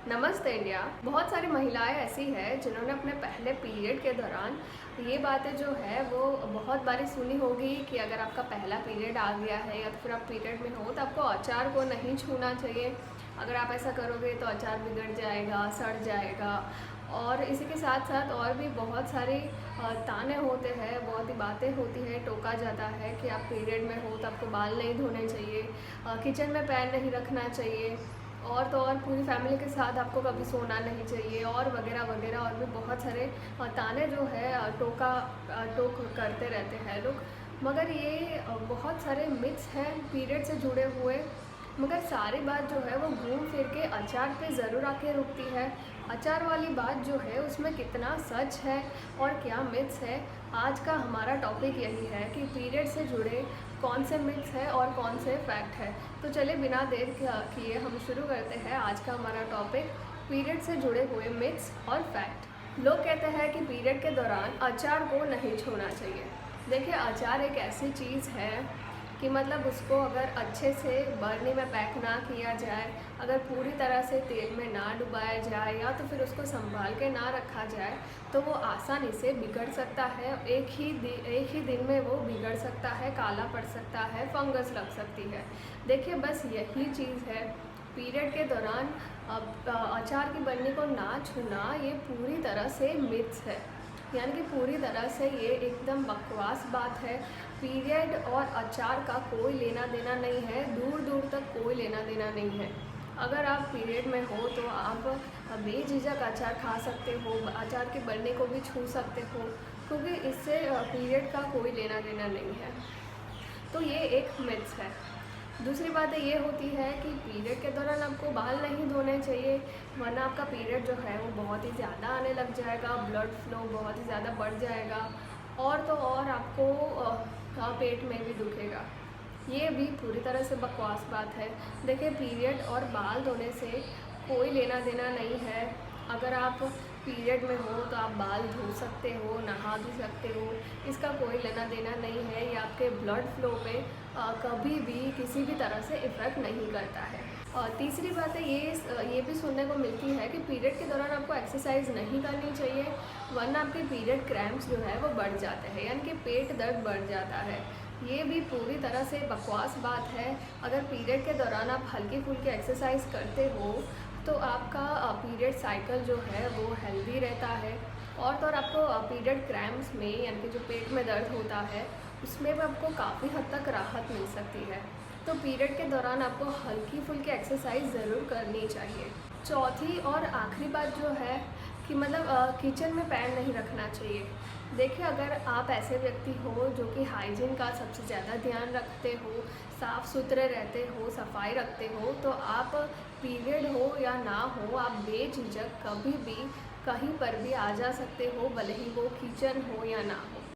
नमस्ते इंडिया। बहुत सारी महिलाएं ऐसी हैं जिन्होंने अपने पहले पीरियड के दौरान ये बातें जो है वो बहुत बारी सुनी होगी कि अगर आपका पहला पीरियड आ गया है या तो फिर आप पीरियड में हो तो आपको अचार को नहीं छूना चाहिए। अगर आप ऐसा करोगे तो अचार बिगड़ जाएगा, सड़ जाएगा। और इसी के साथ साथ और भी बहुत सारे ताने होते हैं, बहुत ही बातें होती हैं, टोका जाता है कि आप पीरियड में हो तो आपको बाल नहीं धोने चाहिए, किचन में पैर नहीं रखना चाहिए, और तो और पूरी फैमिली के साथ आपको कभी सोना नहीं चाहिए, और वगैरह वगैरह और भी बहुत सारे ताने जो है टोक करते रहते हैं लोग। मगर ये बहुत सारे मिथ्स हैं पीरियड से जुड़े हुए। मगर सारी बात जो है वो घूम फिर के अचार पे ज़रूर आके रुकती है। अचार वाली बात जो है उसमें कितना सच है और क्या मिथ्स है, आज का हमारा टॉपिक यही है कि पीरियड से जुड़े कौन से मिथ्स है और कौन से फैक्ट है। तो चलिए बिना देर किए हम शुरू करते हैं आज का हमारा टॉपिक, पीरियड से जुड़े हुए मिथ्स और फैक्ट। लोग कहते हैं कि पीरियड के दौरान अचार को नहीं छूना चाहिए। देखिए, अचार एक ऐसी चीज़ है कि मतलब उसको अगर अच्छे से बरनी में पैक ना किया जाए, अगर पूरी तरह से तेल में ना डुबाया जाए या तो फिर उसको संभाल के ना रखा जाए तो वो आसानी से बिगड़ सकता है। एक ही दिन में वो बिगड़ सकता है, काला पड़ सकता है, फंगस लग सकती है। देखिए, बस यही चीज़ है पीरियड के दौरान अचार की बरनी को ना छूना, ये पूरी तरह से मिथ्स है। यानी कि पूरी तरह से ये एकदम बकवास बात है। पीरियड और अचार का कोई लेना देना नहीं है, दूर दूर तक कोई लेना देना नहीं है। अगर आप पीरियड में हो तो आप बेझिझक अचार खा सकते हो, अचार के बनने को भी छू सकते हो, क्योंकि इससे पीरियड का कोई लेना देना नहीं है। तो ये एक मिथ्स है। दूसरी बात ये होती है कि पीरियड के दौरान आपको बाल नहीं धोने चाहिए, वरना आपका पीरियड जो है वो बहुत ही ज़्यादा आने लग जाएगा, ब्लड फ्लो बहुत ही ज़्यादा बढ़ जाएगा, और तो और आपको पेट में भी दुखेगा। ये भी पूरी तरह से बकवास बात है। देखिए, पीरियड और बाल धोने से कोई लेना देना नहीं है। अगर आप पीरियड में हो तो आप बाल धो सकते हो, नहा भी सकते हो, इसका कोई लेना देना नहीं है। ये आपके ब्लड फ्लो पे कभी भी किसी भी तरह से इफ़ेक्ट नहीं करता है। और तीसरी बात है ये भी सुनने को मिलती है कि पीरियड के दौरान आपको एक्सरसाइज नहीं करनी चाहिए, वरना आपके पीरियड क्रैम्प्स जो है वो बढ़ जाते हैं, यानी कि पेट दर्द बढ़ जाता है। ये भी पूरी तरह से बकवास बात है। अगर पीरियड के दौरान आप हल्की फुल्की एक्सरसाइज करते हो तो आपका पीरियड साइकिल जो है वो हेल्दी रहता है, और तो और आपको पीरियड क्रैम्प्स में यानी कि जो पेट में दर्द होता है उसमें भी आपको काफ़ी हद तक राहत मिल सकती है। तो पीरियड के दौरान आपको हल्की फुल्की एक्सरसाइज ज़रूर करनी चाहिए। चौथी और आखिरी बात जो है कि मतलब किचन में पैर नहीं रखना चाहिए। देखिए, अगर आप ऐसे व्यक्ति हो जो कि हाइजीन का सबसे ज़्यादा ध्यान रखते हो, साफ़ सुथरे रहते हो, सफाई रखते हो, तो आप पीरियड हो या ना हो, आप बेझिझक कभी भी कहीं पर भी आ जा सकते हो, भले ही वो किचन हो या ना हो।